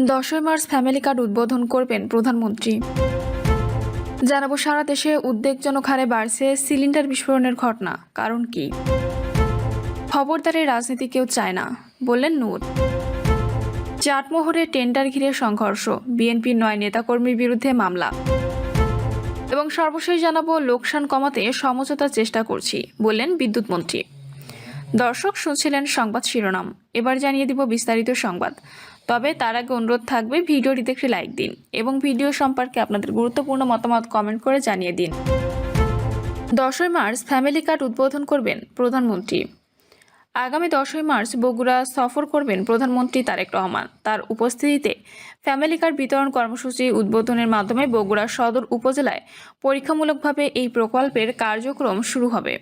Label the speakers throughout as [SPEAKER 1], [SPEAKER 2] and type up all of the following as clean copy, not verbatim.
[SPEAKER 1] 10ই March family card উদ্বোধন করবেন প্রধানমন্ত্রী। জানাবো সারা দেশে উদ্বেগজনক হারে বাড়ছে সিলিন্ডার বিস্ফোরণের ঘটনা, কারণ কি? খবরদারি রাজনীতি কেউ চায় না, বললেন নূর। চাটমোহরে টেন্ডার ঘিরে সংঘর্ষ, বিএনপির 9 নেতাকর্মীর বিরুদ্ধে মামলা। এবং সর্বশেষ জানাবো লোকসান কমাতে সমঝোতার চেষ্টা করছি, বললেন বিদ্যুৎ মন্ত্রী। দর্শক শুনছিলেন সংবাদ শিরোনাম, এবার জানিয়ে দিব বিস্তারিত সংবাদ। তবে তার আগে অনুরোধ থাকবে ভিডিওটিতে একটি লাইক দিন এবং ভিডিও সম্পর্কে আপনাদের গুরুত্বপূর্ণ মতামত কমেন্ট করে জানিয়ে দিন। 10ই মার্চ ফ্যামিলি কার্ড উদ্বোধন করবেন প্রধানমন্ত্রী। আগামী 10ই মার্চ বগুড়া সফর করবেন প্রধানমন্ত্রী তারেক রহমান। তার উপস্থিতিতে ফ্যামিলি কার্ড বিতরণ কর্মসূচি উদ্বোধনের মাধ্যমে বগুড়া সদর উপজেলায় পরীক্ষামূলকভাবে এই প্রকল্পের কার্যক্রম শুরু হবে।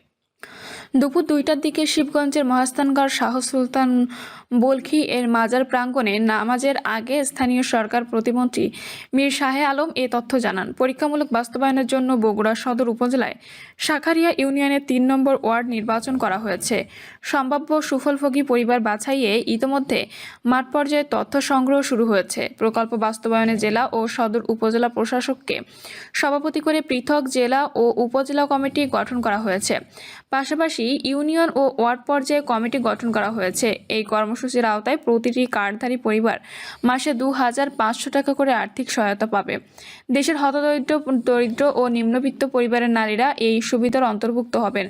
[SPEAKER 1] দুপুর 2টার দিকে শিবগঞ্জের মহাস্থানগড় শাহ সুলতান বলখি এর মাজার প্রাঙ্গণে নামাজের আগে স্থানীয় সরকার প্রতিমন্ত্রী মীর শাহে আলম এ তথ্য জানান। পরীক্ষামূলক বাস্তবায়নের জন্য বগুড়া সদর উপজেলায় শাখারিয়া ইউনিয়নের 3 নম্বর ওয়ার্ড নির্বাচন করা হয়েছে। সম্ভাব্য সুফলভোগী পরিবার বাছাইয়ে ইতোমধ্যে মাঠ পর্যায়ে তথ্য সংগ্রহ শুরু হয়েছে। প্রকল্প বাস্তবায়নে জেলা ও সদর উপজেলা প্রশাসককে সভাপতি করে পৃথক জেলা ও উপজেলা কমিটি গঠন করা হয়েছে। পাশাপাশি ইউনিয়ন ও ওয়ার্ড পর্যায়ে কমিটি গঠন করা হয়েছে। এই কর্মসূচির আওতায় প্রতিটি কার্ডধারী পরিবার মাসে 2500 টাকা করে আর্থিক সহায়তা পাবে। দেশের দরিদ্র ও নিম্নবিত্ত পরিবারের নারীরা এই সুবিধার অন্তর্ভুক্ত হবেন।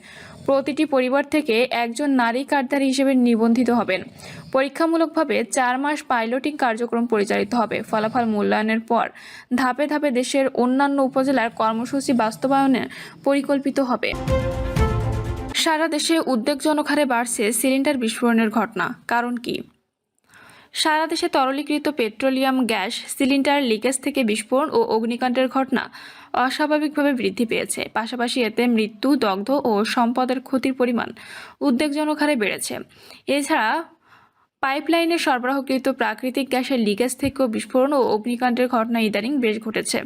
[SPEAKER 1] প্রতিটি পরিবার থেকে একজন নারী কার্ডধারী হিসেবে নিবন্ধিত হবেন। পরীক্ষামূলকভাবে 4 মাস পাইলটিং কার্যক্রম পরিচালিত হবে। ফলাফল মূল্যায়নের পর ধাপে ধাপে দেশের অন্যান্য উপজেলার কর্মসূচি বাস্তবায়নে পরিকল্পিত হবে। সারা দেশে উদ্বেগজনক হারে বাড়ছে সিলিন্ডার বিস্ফোরণের ঘটনা, কারণ কি? সারা দেশে তরলীকৃত পেট্রোলিয়াম গ্যাস সিলিন্ডার লিকেজ থেকে বিস্ফোরণ ও অগ্নিকাণ্ডের ঘটনা অস্বাভাবিকভাবে বৃদ্ধি পেয়েছে। পাশাপাশি এতে মৃত্যু, দগ্ধ ও সম্পদের ক্ষতির পরিমাণ উদ্বেগজনক হারে বেড়েছে। এছাড়া পাইপলাইনে সরবরাহকৃত প্রাকৃতিক গ্যাসের লিকেজ থেকেও বিস্ফোরণ ও অগ্নিকাণ্ডের ঘটনা ইদানিং বেশ ঘটেছে।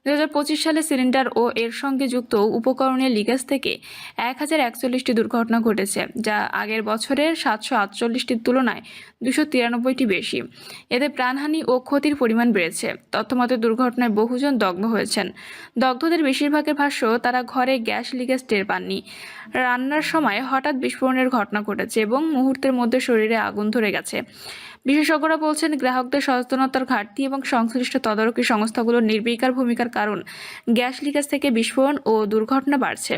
[SPEAKER 1] 2025 সালে সিলিন্ডার ও এর সঙ্গে যুক্ত উপকরণের লিকেজ থেকে 1041টি দুর্ঘটনা ঘটেছে, যা আগের বছরের 748টির তুলনায় 293টি বেশি। এতে প্রাণহানি ও ক্ষতির পরিমাণ বেড়েছে। তথ্যমতে দুর্ঘটনায় বহুজন দগ্ধ হয়েছেন। দগ্ধদের বেশিরভাগের ভাষ্য, তারা ঘরে গ্যাস লিকেজ টের পাননি। রান্নার সময় হঠাৎ বিস্ফোরণের ঘটনা ঘটেছে এবং মুহূর্তের মধ্যে শরীরে আগুন ধরে গেছে। বিশেষজ্ঞরা বলছেন, গ্রাহকদের সচেতনতার ঘাটতি এবং সংশ্লিষ্ট তদারকি সংস্থাগুলোর নির্বিকার ভূমিকার কারণ গ্যাস লিকেজ থেকে বিস্ফোরণ ও দুর্ঘটনা বাড়ছে।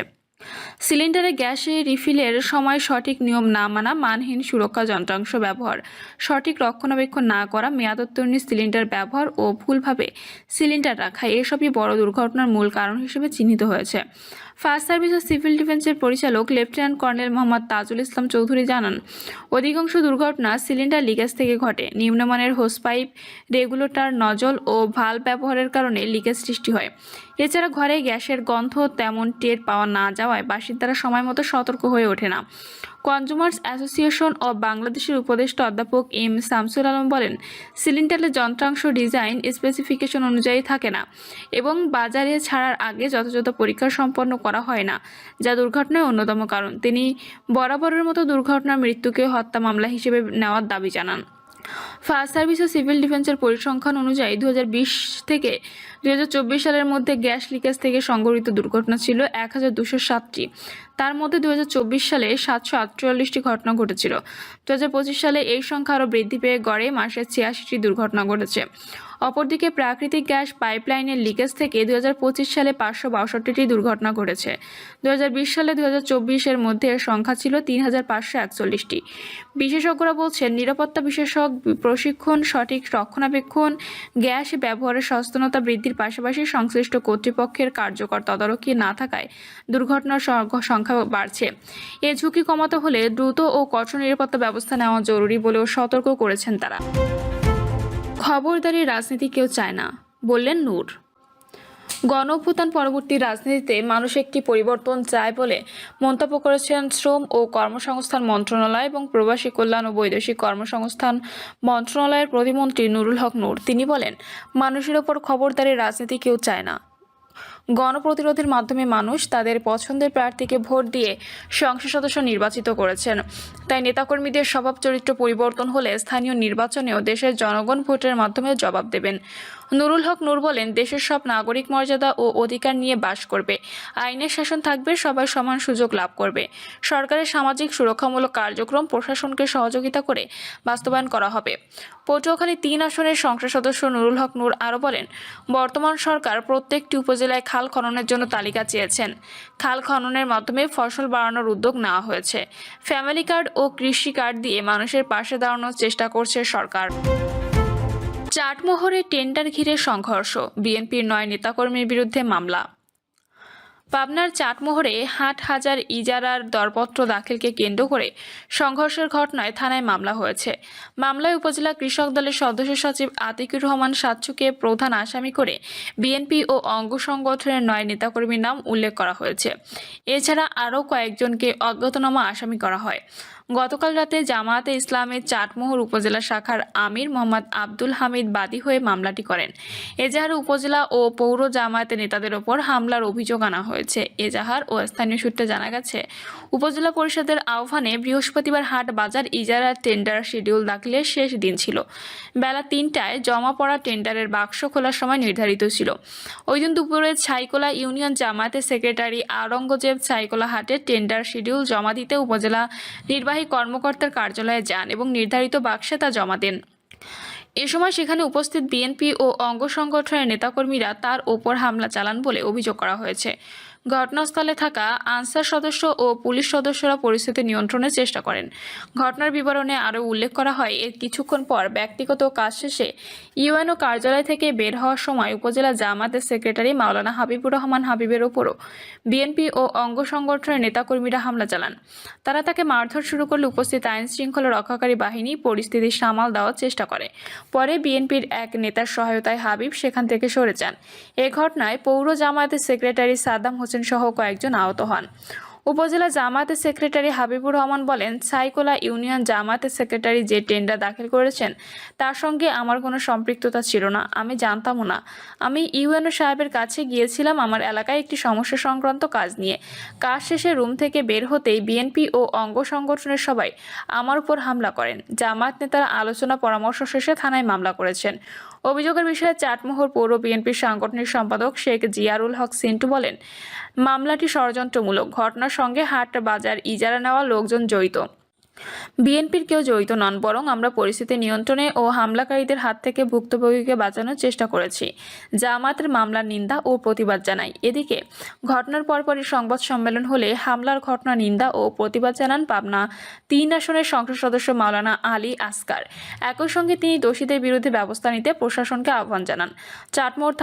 [SPEAKER 1] সিলিন্ডারে গ্যাস রিফিলের সময় সঠিক নিয়ম না মানা, মানহীন সুরক্ষা যন্ত্রাংশ ব্যবহার, সঠিক রক্ষণাবেক্ষণ না করা, মেয়াদোত্তীর্ণ সিলিন্ডার ব্যবহার ও ভুলভাবে সিলিন্ডার রাখা এসবই বড় দুর্ঘটনার মূল কারণ হিসেবে চিহ্নিত হয়েছে। ফায়ার সার্ভিস ও সিভিল ডিফেন্সের পরিচালক লেফটেন্যান্ট কর্নেল মোহাম্মদ তাজুল ইসলাম চৌধুরী জানান, অধিকাংশ দুর্ঘটনা সিলিন্ডার লিকেজ থেকে ঘটে। নিম্নমানের হোস পাইপ, রেগুলেটর, নজল ও ভালভ ব্যবহারের কারণে লিকেজ সৃষ্টি হয়। এছাড়া ঘরে গ্যাসের গন্ধ তেমন টের পাওয়া না যাওয়ায় বাসিন্দারা সময়মতো সতর্ক হয়ে ওঠে না। কনজুমার্স অ্যাসোসিয়েশন অব বাংলাদেশের উপদেষ্টা অধ্যাপক এম শামসুল আলম বলেন, সিলিন্ডারের যন্ত্রাংশ ডিজাইন স্পেসিফিকেশন অনুযায়ী থাকে না এবং বাজারে ছাড়ার আগে যথাযথ পরীক্ষা সম্পন্ন করা হয় না, যা দুর্ঘটনার অন্যতম কারণ। তিনি বরাবরের মতো দুর্ঘটনার মৃত্যুকে হত্যা মামলা হিসেবে নেওয়ার দাবি জানান। ফায়ার সার্ভিস ও সিভিল ডিফেন্সের পরিসংখ্যান অনুযায়ী 2020 থেকে 2024 সালের মধ্যে গ্যাস লিকেজ থেকে সংঘটিত দুর্ঘটনা ছিল 1207টি। তার মধ্যে 2024 সালে 748টি ঘটনা ঘটেছিল। 2025 সালে এই সংখ্যা আরও বৃদ্ধি পেয়ে গড়ে মাসে 86টি দুর্ঘটনা ঘটেছে। অপরদিকে প্রাকৃতিক গ্যাস পাইপলাইনের লিকেজ থেকে 2025 সালে 562টি দুর্ঘটনা ঘটেছে। 2020 সালে 2024-এর মধ্যে এর সংখ্যা ছিল 3541টি। বিশেষজ্ঞরা বলছেন, নিরাপত্তা বিশেষজ্ঞ প্রশিক্ষণ, সঠিক রক্ষণাবেক্ষণ, গ্যাস ব্যবহারের সচেতনতা বৃদ্ধির পাশাপাশি সংশ্লিষ্ট কর্তৃপক্ষের কার্যকর তদারকি না থাকায় দুর্ঘটনার সংখ্যা বাড়ছে। এ ঝুঁকি কমাতে হলে দ্রুত ও কঠোর নিরাপত্তা ব্যবস্থা নেওয়া জরুরি বলেও সতর্ক করেছেন তারা। খবরদারি রাজনীতি কেউ চায় না, বললেন নূর। গণঅভ্যুত্থান পরবর্তী রাজনীতিতে মানুষ একটি পরিবর্তন চায় বলে মন্তব্য করেছেন শ্রম ও কর্মসংস্থান মন্ত্রণালয় এবং প্রবাসী কল্যাণ ও বৈদেশিক কর্মসংস্থান মন্ত্রণালয়ের প্রতিমন্ত্রী নুরুল হক নূর। তিনি বলেন, মানুষের ওপর খবরদারি রাজনীতি কেউ চায় না। গণপ্রতিরোধের মাধ্যমে মানুষ তাদের পছন্দের প্রার্থীকে ভোট দিয়ে সংসদ সদস্য নির্বাচিত করেছেন। তাই নেতাকর্মীদের স্বভাব চরিত্র পরিবর্তন হলে স্থানীয় নির্বাচনেও দেশের জনগণ ভোটের মাধ্যমে জবাব দেবেন। নুরুল হক নূর বলেন, দেশের সব নাগরিক মর্যাদা ও অধিকার নিয়ে বাস করবে, আইনের শাসন থাকবে, সবাই সমান সুযোগ লাভ করবে। সরকারের সামাজিক সুরক্ষামূলক কার্যক্রম প্রশাসনকে সহযোগিতা করে বাস্তবায়ন করা হবে। পটুয়াখালী 3 আসনের সংসদ সদস্য নুরুল হক নূর আরও বলেন, বর্তমান সরকার প্রত্যেকটি উপজেলায় খাল খননের জন্য তালিকা চেয়েছেন। খাল খননের মাধ্যমে ফসল বাড়ানোর উদ্যোগ নেওয়া হয়েছে। ফ্যামিলি কার্ড ও কৃষি কার্ড দিয়ে মানুষের পাশে দাঁড়ানোর চেষ্টা করছে সরকার। চাটমোহরে টেন্ডার ঘিরে সংঘর্ষ, বিএনপির 9 নেতাকর্মীর বিরুদ্ধে মামলা। পাবনার চাটমোহরে হাট-হাজার ইজারার দরপত্র দাখিলকে কেন্দ্র করে সংঘর্ষের ঘটনায় থানায় মামলা হয়েছে। মামলায় উপজেলা কৃষক দলের সদস্য সচিব আতিকুর রহমান সাচ্চুকে প্রধান আসামি করে বিএনপি ও অঙ্গ সংগঠনের 9 নেতাকর্মীর নাম উল্লেখ করা হয়েছে। এছাড়া আরও কয়েকজনকে অজ্ঞাতনামা আসামি করা হয়। গতকাল রাতে জামায়াতে ইসলামের চাটমোহর উপজেলা শাখার আমির মোহাম্মদ আব্দুল হামিদ বাদী হয়ে মামলাটি করেন। এজাহারে উপজেলা ও পৌর জামায়াতের নেতাদের ওপর হামলার অভিযোগ আনা হয়েছে। এজাহার ও স্থানীয় সূত্রে জানা গেছে, উপজেলা পরিষদের আহ্বানে বৃহস্পতিবার হাট বাজার ইজারার টেন্ডার শিডিউল দাখিলের শেষ দিন ছিল। বেলা 3টায় জমা পড়া টেন্ডারের বাক্স খোলার সময় নির্ধারিত ছিল। ওই দিন দুপুরে ছাইকোলা ইউনিয়ন জামায়াতের সেক্রেটারি আওরঙ্গজেব ছাইকোলা হাটের টেন্ডার শিডিউল জমা দিতে উপজেলা নির্বাহী কর্মকর্তার কার্যালয়ে যান এবং নির্ধারিত বাক্সে তা জমা দেন। এ সময় সেখানে উপস্থিত বিএনপি ও অঙ্গ সংগঠনের নেতাকর্মীরা তার ওপর হামলা চালান বলে অভিযোগ করা হয়েছে। ঘটনাস্থলে থাকা আনসার সদস্য ও পুলিশ সদস্যরা পরিস্থিতি নিয়ন্ত্রণের চেষ্টা করেন। ঘটনার বিবরণে আরও উল্লেখ করা হয়, এর কিছুক্ষণ পর ব্যক্তিগত কাজ শেষে ইউএনও কার্যালয় থেকে বের হওয়ার সময় উপজেলা জামায়াতের সেক্রেটারি মাওলানা হাবিবুর রহমান হাবিবের ওপরও বিএনপি ও অঙ্গ সংগঠনের নেতাকর্মীরা হামলা চালান। তারা তাকে মারধর শুরু করলে উপস্থিত আইন শৃঙ্খলা রক্ষাকারী বাহিনী পরিস্থিতি সামাল দেওয়ার চেষ্টা করে। পরে বিএনপির এক নেতার সহায়তায় হাবিব সেখান থেকে সরে যান। এ ঘটনায় পৌর জামায়াতের সেক্রেটারি সাদ্দাম হোসেন সহ কয়েকজন আহত হন। উপজেলা জামায়াতের সেক্রেটারি হাবিবুর রহমান বলেন, ছাইকোলা ইউনিয়ন জামায়াতের সেক্রেটারি যে টেন্ডার দাখিল করেছেন তার সঙ্গে আমার কোনো সম্পৃক্ততা ছিল না, আমি জানতামও না। আমি ইউএনও সাহেবের কাছে গিয়েছিলাম আমার এলাকায় একটি সমস্যা সংক্রান্ত কাজ নিয়ে। কাজ শেষে রুম থেকে বের হতেই বিএনপি ও অঙ্গ সংগঠনের সবাই আমার উপর হামলা করেন। জামায়াত নেতারা আলোচনা পরামর্শ শেষে থানায় মামলা করেছেন। অভিযোগের বিষয়ে চাটমোহর পৌর বিএনপির সাংগঠনিক সম্পাদক শেখ জিয়ারুল হক সিন্টু বলেন, মামলাটি ষড়যন্ত্রমূলক। ঘটনার সঙ্গে হাট বাজার ইজারা নেওয়া লোকজন জড়িত। বিএনপির কেউ জড়িত নন, বরং আমরা পরিস্থিতি নিয়ন্ত্রণে ও হামলাকারীদের হাত থেকে ভুক্তভোগীকে বাঁচানোর চেষ্টা করেছি। জামায়াতের মামলার নিন্দা ও প্রতিবাদ জানাই। এদিকে ঘটনার পরপরই সংবাদ সম্মেলন হলে হামলার ঘটনা নিন্দা ও প্রতিবাদ জানান পাবনা 3 আসনের সংসদ সদস্য মাওলানা আলী আসকার। একই সঙ্গে তিনি দোষীদের বিরুদ্ধে ব্যবস্থা নিতে প্রশাসনকে আহ্বান জানান। চাটমোহর